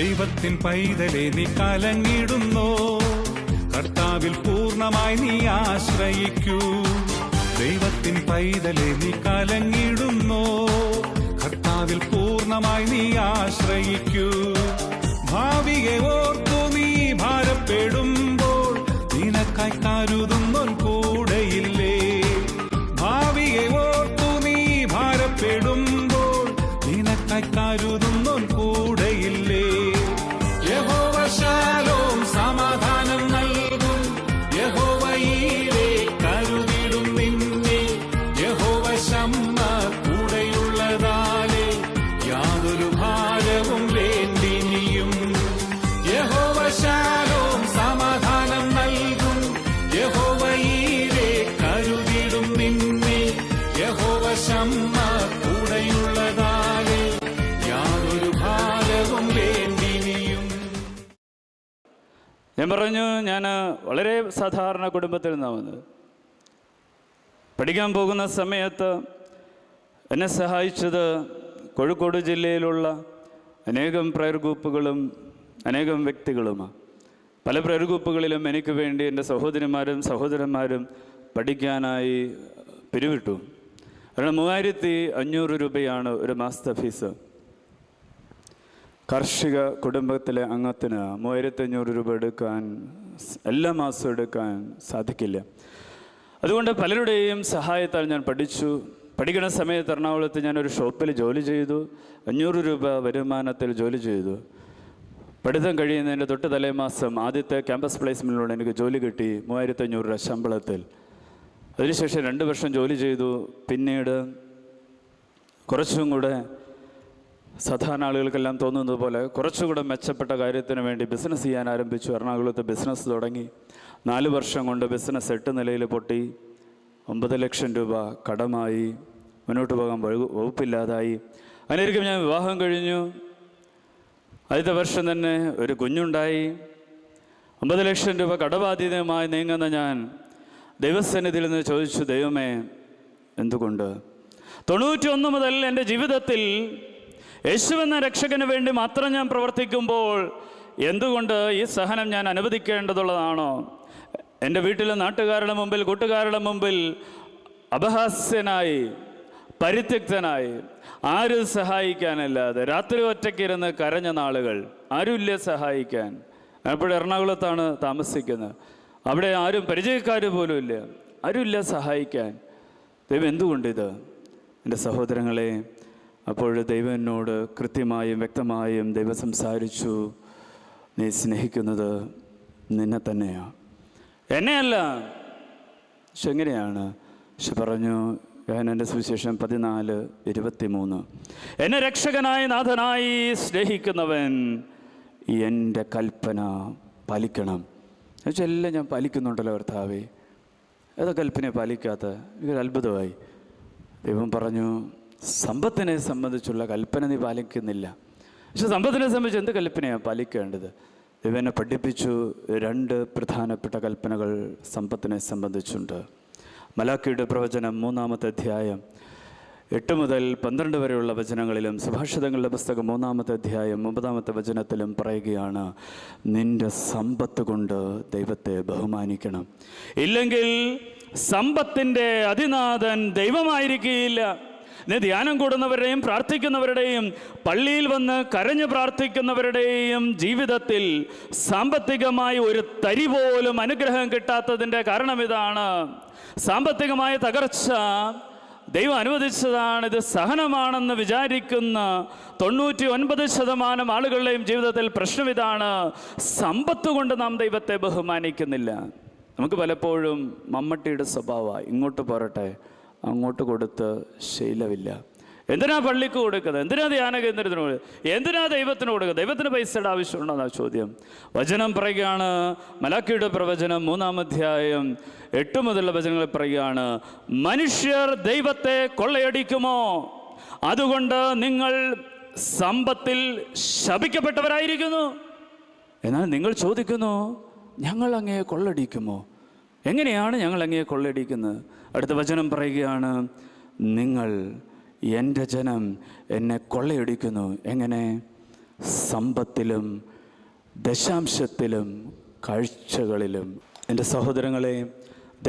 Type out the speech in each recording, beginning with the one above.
ദൈവത്തിൻ പൈതലെ നീ കലങ്ങിടുന്നോ? കർത്താവിൽ പൂർണ്ണമായി നീ ആശ്രയിക്കൂ. ദൈവത്തിൻ പൈതലെ നീ കലങ്ങിടുന്നോ? കർത്താവിൽ പൂർണ്ണമായി നീ ആശ്രയിക്കൂ. ഭാവിയെ ഓർത്തു നീ ഭാരപ്പെടുമ്പോൾ നിനക്കായി കരുതുന്നോൻ കൂടെയില്ലേ? ഭാവിയെ ഓർത്തു നീ ഭാരപ്പെടുമ്പോൾ നിനക്കായി കരുതുന്നോൻ കൂടെയില്ലേ? യഹോവ ശാലോം സമാധാനം നൽകും. യഹോവ ഈരേ കരുതിടും നിന്നെ. യഹോവ ശമ്മ കൂടെയുള്ളതാലേ യാതൊരു ഭാരവും വേണ്ടിനിയും. യഹോവ ശാലോം സമാധാനം നൽകും. യഹോവ ഈരേ കരുതിടും നിന്നെ. യഹോവ ശമ്മ കൂടെയുള്ളതാലേ യാതൊരു ഭാരവും വേണ്ടിനിയും. ഞാൻ പറഞ്ഞു, ഞാൻ വളരെ സാധാരണ കുടുംബത്തിൽ നിന്നാണ് വന്നത്. പഠിക്കാൻ പോകുന്ന സമയത്ത് എന്നെ സഹായിച്ചത് കോഴിക്കോട് ജില്ലയിലുള്ള അനേകം പ്രയർ ഗ്രൂപ്പുകളും അനേകം വ്യക്തികളുമാണ്. പല പ്രയർ ഗ്രൂപ്പുകളിലും എനിക്ക് വേണ്ടി എൻ്റെ സഹോദരന്മാരും പഠിക്കാനായി പിരിവിട്ടു. കാരണം 3500 രൂപയാണ് ഒരു മാസത്തെ ഫീസ്. കാർഷിക കുടുംബത്തിലെ അംഗത്തിന് 3500 രൂപ എടുക്കാൻ എല്ലാ മാസവും എടുക്കാൻ സാധിക്കില്ല. അതുകൊണ്ട് പലരുടെയും സഹായത്താൽ ഞാൻ പഠിക്കുന്ന സമയത്ത് എറണാകുളത്ത് ഞാനൊരു ഷോപ്പിൽ ജോലി ചെയ്തു. 500 രൂപ വരുമാനത്തിൽ ജോലി ചെയ്തു. പഠിത്തം കഴിയുന്നതിൻ്റെ തൊട്ട് തലേമാസം ആദ്യത്തെ ക്യാമ്പസ് പ്ലേസ്മെൻറ്റിലൂടെ എനിക്ക് ജോലി കിട്ടി 3500 രൂപ ശമ്പളത്തിൽ. അതിനുശേഷം 2 വർഷം ജോലി ചെയ്തു. പിന്നീട് കുറച്ചും കൂടെ സാധാരണ ആളുകൾക്കെല്ലാം തോന്നുന്നത് പോലെ കുറച്ചുകൂടെ മെച്ചപ്പെട്ട കാര്യത്തിന് വേണ്ടി ബിസിനസ് ചെയ്യാൻ ആരംഭിച്ചു. എറണാകുളത്ത് ബിസിനസ് തുടങ്ങി. 4 വർഷം കൊണ്ട് ബിസിനസ് 8 നിലയിൽ പൊട്ടി. 9 ലക്ഷം രൂപ കടമായി. മുന്നോട്ട് പോകാൻ വകുപ്പില്ലാതായി. അതിനൊരിക്കലും ഞാൻ വിവാഹം കഴിഞ്ഞു. ആദ്യത്തെ വർഷം തന്നെ ഒരു കുഞ്ഞുണ്ടായി. 9 ലക്ഷം രൂപ കടബാധ്യതയുമായി നീങ്ങുന്ന ഞാൻ ദൈവസന്നിധിയിൽ നിന്ന് ചോദിച്ചു, ദൈവമേ എന്തുകൊണ്ട്? 91 മുതൽ എൻ്റെ ജീവിതത്തിൽ യേശുവെന്ന രക്ഷകന് വേണ്ടി മാത്രം ഞാൻ പ്രവർത്തിക്കുമ്പോൾ എന്തുകൊണ്ട് ഈ സഹനം ഞാൻ അനുവദിക്കേണ്ടതുള്ളതാണോ? എൻ്റെ വീട്ടിലെ നാട്ടുകാരുടെ മുമ്പിൽ, കൂട്ടുകാരുടെ മുമ്പിൽ അപഹാസ്യനായി, പരിത്യക്തനായി, ആരും സഹായിക്കാനല്ലാതെ രാത്രി ഒറ്റയ്ക്കിരുന്ന് കരഞ്ഞ നാളുകൾ. ആരുമില്ല സഹായിക്കാൻ. ഞാനിപ്പോൾ എറണാകുളത്താണ് താമസിക്കുന്നത്. അവിടെ ആരും പരിചയക്കാർ പോലും ഇല്ല. ആരുമില്ല സഹായിക്കാൻ. ദൈവം എന്തുകൊണ്ടിത്? എൻ്റെ സഹോദരങ്ങളെ, അപ്പോൾ ദൈവം എന്നോട് കൃത്യമായും വ്യക്തമായും ദൈവം സംസാരിച്ചു, നീ സ്നേഹിക്കുന്നത് നിന്നെ തന്നെയാണ്, എന്നെയല്ല. പക്ഷെ എങ്ങനെയാണ്? പക്ഷെ പറഞ്ഞു, യോഹന്നാന്റെ സുവിശേഷം 14:23, എന്നെ രക്ഷകനായ നാഥനായി സ്നേഹിക്കുന്നവൻ എൻ്റെ കൽപ്പന പാലിക്കണം. എന്നുവെച്ചാൽ എല്ലാം ഞാൻ പാലിക്കുന്നുണ്ടല്ലോ കർത്താവേ, ഏതാ കൽപ്പനയെ പാലിക്കാത്ത? എനിക്കൊരു അത്ഭുതമായി. ദൈവം പറഞ്ഞു, സമ്പത്തിനെ സംബന്ധിച്ചുള്ള കൽപ്പന നീ പാലിക്കുന്നില്ല. പക്ഷെ സമ്പത്തിനെ സംബന്ധിച്ച് എന്ത് കൽപ്പനയാണ് പാലിക്കേണ്ടത്? ദൈവം എന്നെ പഠിപ്പിച്ചു. 2 പ്രധാനപ്പെട്ട കൽപ്പനകൾ സമ്പത്തിനെ സംബന്ധിച്ചുണ്ട്. മലാക്കിയുടെ പ്രവചനം 3-ാമത്തെ അധ്യായം 8 മുതൽ 12 വരെയുള്ള വചനങ്ങളിലും സുഭാഷിതങ്ങളുടെ പുസ്തകം 3-ാമത്തെ അധ്യായം 9-ാമത്തെ വചനത്തിലും പറയുകയാണ്, നിന്റെ സമ്പത്ത് കൊണ്ട് ദൈവത്തെ ബഹുമാനിക്കണം, ഇല്ലെങ്കിൽ സമ്പത്തിൻ്റെ അതിനാഥൻ ദൈവമായിരിക്കുകയില്ല. നീ ധ്യാനം കൂടുന്നവരുടെയും പ്രാർത്ഥിക്കുന്നവരുടെയും പള്ളിയിൽ വന്ന് കരഞ്ഞു പ്രാർത്ഥിക്കുന്നവരുടെയും ജീവിതത്തിൽ സാമ്പത്തികമായി ഒരു തരി പോലും അനുഗ്രഹം കിട്ടാത്തതിൻ്റെ കാരണം ഇതാണ്. സാമ്പത്തികമായ തകർച്ച ദൈവം അനുവദിച്ചതാണ്. ഇത് സഹനമാണെന്ന് വിചാരിക്കുന്ന 99% ആളുകളുടെയും ജീവിതത്തിൽ പ്രശ്നം ഇതാണ്. സമ്പത്ത് കൊണ്ട് നാം ദൈവത്തെ ബഹുമാനിക്കുന്നില്ല. നമുക്ക് പലപ്പോഴും മമ്മട്ടിയുടെ സ്വഭാവമാണ്, ഇങ്ങോട്ട് പോരട്ടെ അങ്ങോട്ട് കൊടുത്ത് ശീലമില്ല. എന്തിനാ പള്ളിക്ക് കൊടുക്കുന്നത്? എന്തിനാ ധ്യാന കേന്ദ്രത്തിന് കൊടുക്കുക? എന്തിനാ ദൈവത്തിന് കൊടുക്കുക? ദൈവത്തിന് പൈസയുടെ ആവശ്യമുണ്ടെന്നാണ് ചോദ്യം. വചനം പറയുകയാണ്, മലാക്കിയുടെ പ്രവചനം 3-ാം അധ്യായം 8 മുതലുള്ള വചനങ്ങൾ പറയുകയാണ്, മനുഷ്യർ ദൈവത്തെ കൊള്ളയടിക്കുമോ? അതുകൊണ്ട് നിങ്ങൾ സമ്പത്തിൽ ശപിക്കപ്പെട്ടവരായിരിക്കുന്നു. എന്നാൽ നിങ്ങൾ ചോദിക്കുന്നു, ഞങ്ങൾ അങ്ങയെ കൊള്ളടിക്കുമോ? എങ്ങനെയാണ് ഞങ്ങൾ അങ്ങയെ കൊള്ളയടിക്കുന്നത്? അടുത്ത വചനം പറയുകയാണ്, നിങ്ങൾ എൻ്റെ ജനം എന്നെ കൊള്ളയടിക്കുന്നു. എങ്ങനെ? സമ്പത്തിലും ദശാംശത്തിലും കാഴ്ചകളിലും. എൻ്റെ സഹോദരങ്ങളെ,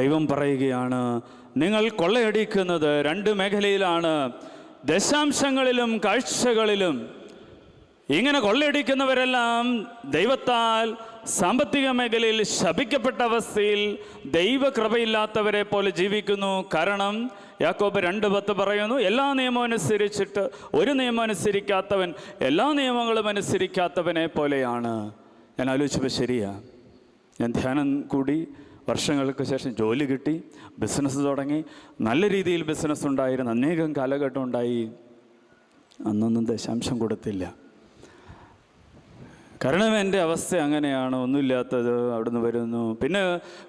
ദൈവം പറയുകയാണ്, നിങ്ങൾ കൊള്ളയടിക്കുന്നത് 2 മേഖലയിലാണ്, ദശാംശങ്ങളിലും കാഴ്ചകളിലും. ഇങ്ങനെ കൊള്ളയടിക്കുന്നവരെല്ലാം ദൈവത്താൽ സാമ്പത്തിക മേഖലയിൽ ശപിക്കപ്പെട്ട അവസ്ഥയിൽ ദൈവകൃപയില്ലാത്തവരെ പോലെ ജീവിക്കുന്നു. കാരണം യാക്കോബ് 2:10 പറയുന്നു, എല്ലാ നിയമവും അനുസരിച്ചിട്ട് ഒരു നിയമം അനുസരിക്കാത്തവൻ എല്ലാ നിയമങ്ങളും അനുസരിക്കാത്തവനെ പോലെയാണ്. ഞാൻ ആലോചിച്ചപ്പോൾ ശരിയാ. ഞാൻ ധ്യാനം കൂടി, വർഷങ്ങൾക്ക് ശേഷം ജോലി കിട്ടി, ബിസിനസ് തുടങ്ങി, നല്ല രീതിയിൽ ബിസിനസ് ഉണ്ടായിരുന്നു, അനേകം കാലഘട്ടം ഉണ്ടായി. അന്നൊന്നും ദശാംശം കൊടുത്തില്ല. കാരണം എൻ്റെ അവസ്ഥ അങ്ങനെയാണ്, ഒന്നുമില്ലാത്തത് അവിടുന്ന് വരുന്നു, പിന്നെ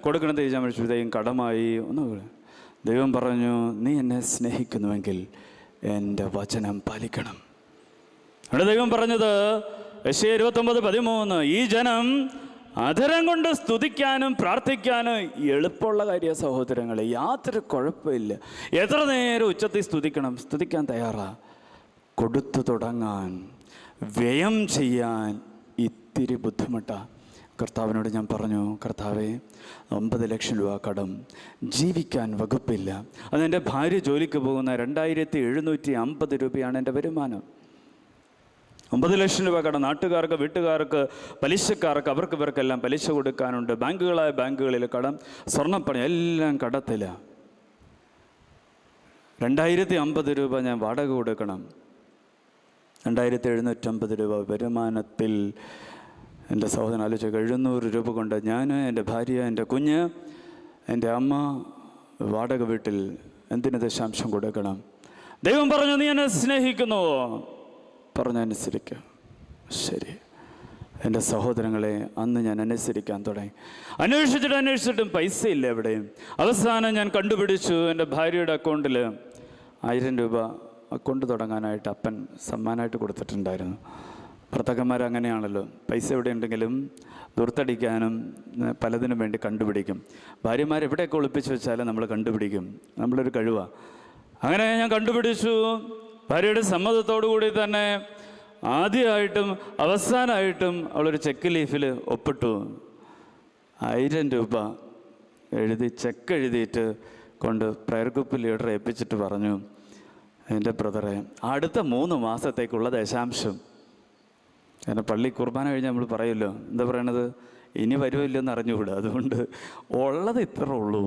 കൊടുക്കണത് ചോദിച്ചപ്പോഴത്തേക്കും കടമായി. ദൈവം പറഞ്ഞു, നീ എന്നെ സ്നേഹിക്കുന്നുവെങ്കിൽ എൻ്റെ വചനം പാലിക്കണം. അവിടെ ദൈവം പറഞ്ഞത് യെശയ്യാ 29:13, ഈ ജനം അധരം കൊണ്ട് സ്തുതിക്കാനും പ്രാർത്ഥിക്കാനും എളുപ്പമുള്ള കാര്യ സഹോദരങ്ങളെ, യാതൊരു കുഴപ്പമില്ല. എത്ര നേരം ഉച്ചത്തിൽ സ്തുതിക്കാൻ തയ്യാറാ. കൊടുത്തു തുടങ്ങാൻ, വ്യയം ചെയ്യാൻ ഇത്തിരി ബുദ്ധിമുട്ടാണ്. കർത്താവിനോട് ഞാൻ പറഞ്ഞു, കർത്താവേ, 9 ലക്ഷം രൂപ കടം, ജീവിക്കാൻ വകുപ്പില്ല. അതെൻ്റെ ഭാര്യ ജോലിക്ക് പോകുന്ന 2750 രൂപയാണ് എൻ്റെ വരുമാനം. 9 ലക്ഷം രൂപ കടം. നാട്ടുകാർക്ക്, വീട്ടുകാർക്ക്, പലിശക്കാർക്ക്, ഇവർക്കെല്ലാം പലിശ കൊടുക്കാനുണ്ട്. ബാങ്കുകളിൽ കടം, സ്വർണ്ണപ്പണി എല്ലാം കടത്തില്ല. 2050 രൂപ ഞാൻ വാടക കൊടുക്കണം. 2750 രൂപ വരുമാനത്തിൽ എൻ്റെ സഹോദരൻ ആലോചിച്ച് 700 രൂപ കൊണ്ട് ഞാൻ, എൻ്റെ ഭാര്യ, എൻ്റെ കുഞ്ഞ്, എൻ്റെ അമ്മ വാടക വീട്ടിൽ എന്തിന് ദശാംശം കൊടുക്കണം? ദൈവം പറഞ്ഞു, നീ എന്നെ സ്നേഹിക്കുന്നുവോ? പറഞ്ഞനുസരിക്കുക. ശരി. എൻ്റെ സഹോദരങ്ങളെ, അന്ന് ഞാൻ അനുസരിക്കാൻ തുടങ്ങി. അന്വേഷിച്ചിട്ടും പൈസ ഇല്ല എവിടെയും. അവസാനം ഞാൻ കണ്ടുപിടിച്ചു, എൻ്റെ ഭാര്യയുടെ അക്കൗണ്ടിൽ 1000 രൂപ അക്കൗണ്ട് തുടങ്ങാനായിട്ട് അപ്പൻ സമ്മാനമായിട്ട് കൊടുത്തിട്ടുണ്ടായിരുന്നു. ഭർത്താക്കന്മാർ അങ്ങനെയാണല്ലോ, പൈസ എവിടെ ഉണ്ടെങ്കിലും ദുർത്തടിക്കാനും പലതിനും വേണ്ടി കണ്ടുപിടിക്കും. ഭാര്യമാർ എവിടെയൊക്കെ ഒളിപ്പിച്ച് വെച്ചാലും നമ്മൾ കണ്ടുപിടിക്കും. നമ്മളൊരു കഴിവാണ്. അങ്ങനെ ഞാൻ കണ്ടുപിടിച്ചു. ഭാര്യയുടെ സമ്മതത്തോടു കൂടി തന്നെ ആദ്യമായിട്ടും അവസാനമായിട്ടും അവളൊരു ചെക്ക് ലീഫിൽ ഒപ്പിട്ടു. 1000 രൂപ എഴുതി, ചെക്ക് എഴുതിയിട്ട് കൊണ്ട് പ്രയർ ഗ്രൂപ്പ് ലീഡറെ ഏൽപ്പിച്ചിട്ട് പറഞ്ഞു, എൻ്റെ ബ്രദറെ, അടുത്ത 3 മാസത്തേക്കുള്ള ദശാംശം. കാരണം പള്ളി കുർബാന കഴിഞ്ഞ് നമ്മൾ പറയുമല്ലോ, എന്താ പറയണത്, ഇനി വരുമില്ലെന്ന് അറിഞ്ഞുകൂടാ, അതുകൊണ്ട് ഉള്ളത് ഇത്ര ഉള്ളൂ.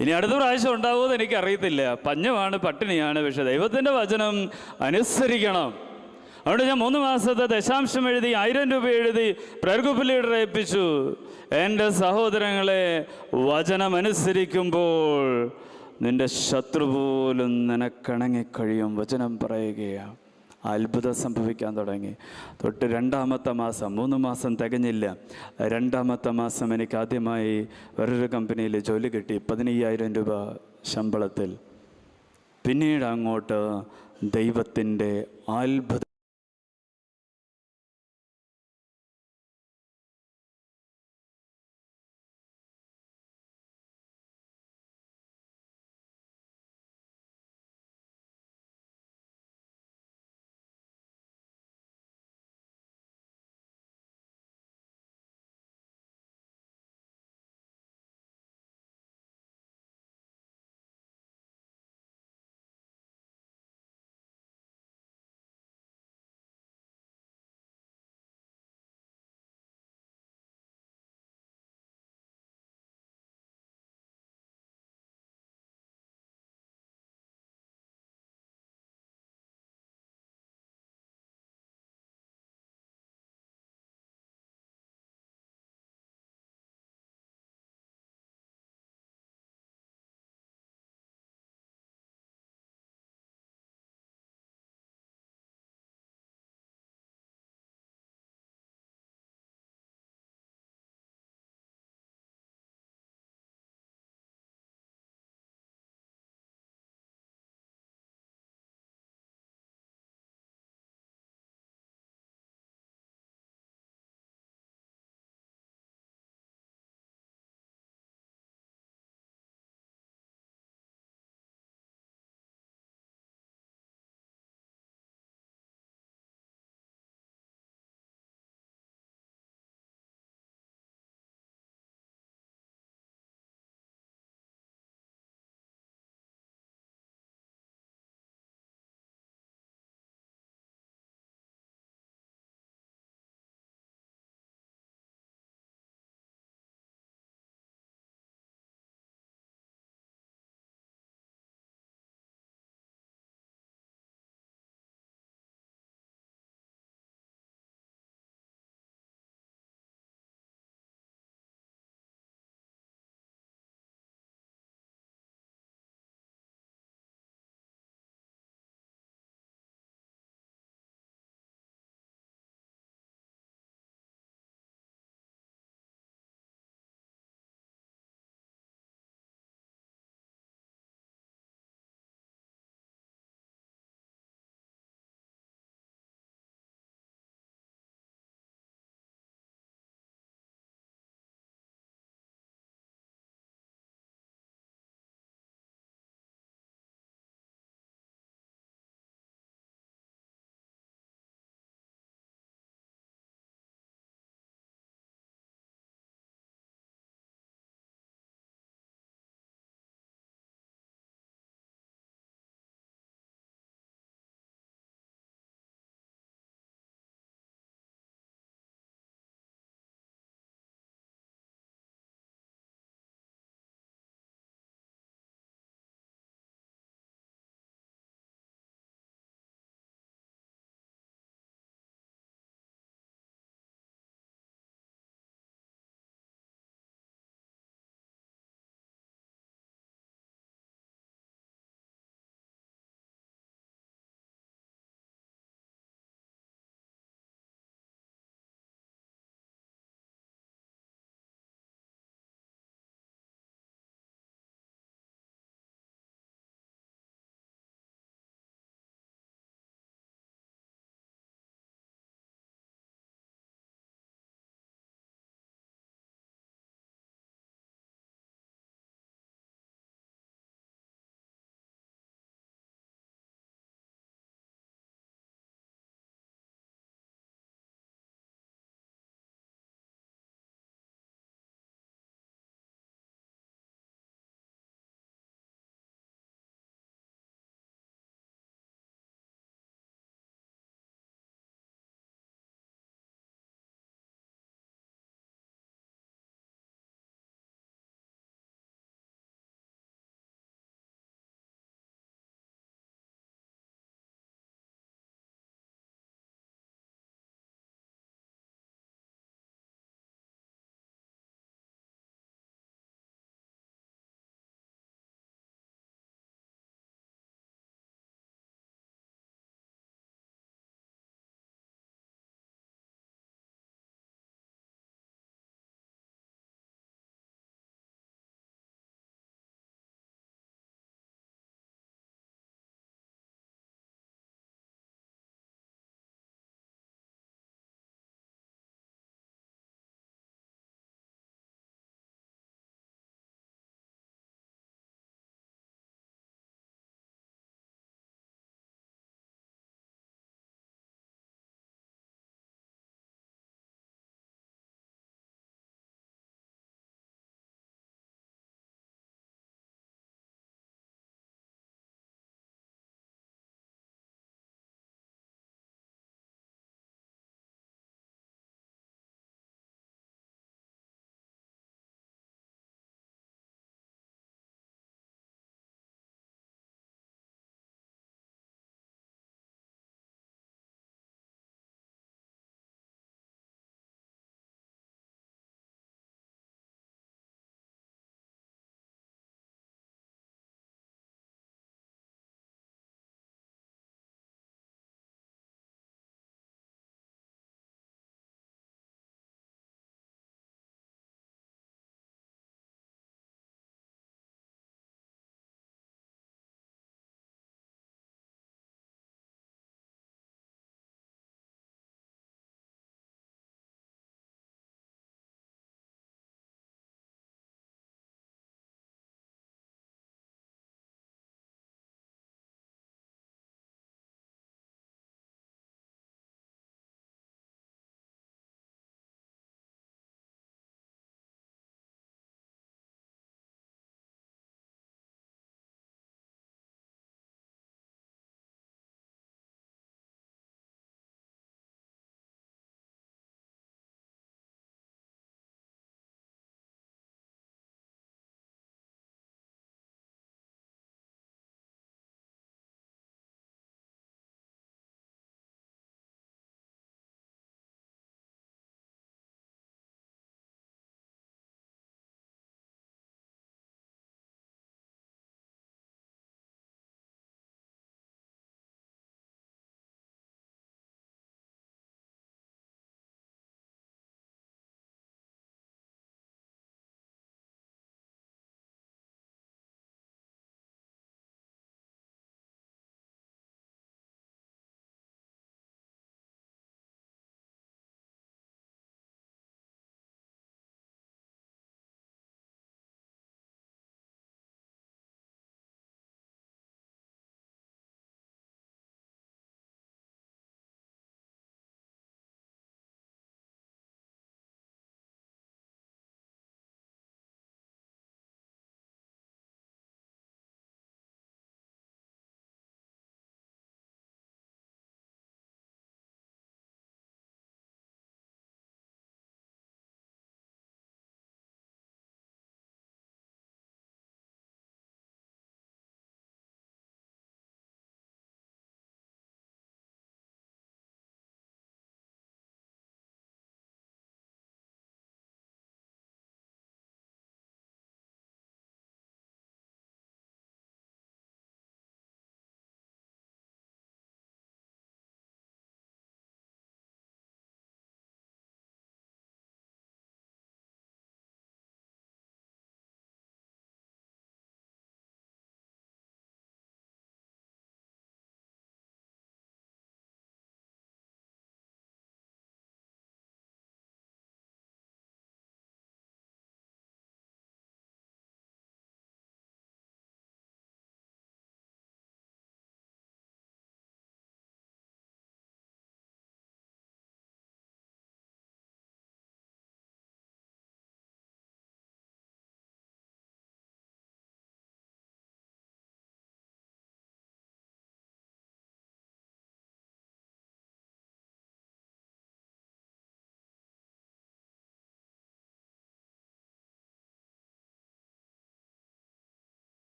ഇനി അടുത്ത പ്രാവശ്യം ഉണ്ടാവുമെന്ന് എനിക്കറിയത്തില്ല. പഞ്ഞമാണ്, പട്ടിണിയാണ്, പക്ഷെ ദൈവത്തിൻ്റെ വചനം അനുസരിക്കണം. അതുകൊണ്ട് ഞാൻ 3 മാസത്തെ ദശാംശം എഴുതി, 1000 രൂപ എഴുതി പ്രയർ ഗ്രൂപ്പ് ലീഡറെ ഏൽപ്പിച്ചു. എൻ്റെ സഹോദരങ്ങളെ, വചനം അനുസരിക്കുമ്പോൾ നിന്റെ ശത്രു പോലും നിനക്കിണങ്ങിക്കഴിയും. വചനം പറയുകയാണ്. അത്ഭുതം സംഭവിക്കാൻ തുടങ്ങി. തൊട്ട് 2-ാമത്തെ മാസം, 3 മാസം തികഞ്ഞില്ല, 2-ാമത്തെ മാസം എനിക്ക് ആദ്യമായി വേറൊരു കമ്പനിയിൽ ജോലി കിട്ടി, 15,000 രൂപ ശമ്പളത്തിൽ. പിന്നീട് അങ്ങോട്ട് ദൈവത്തിൻ്റെ അത്ഭുത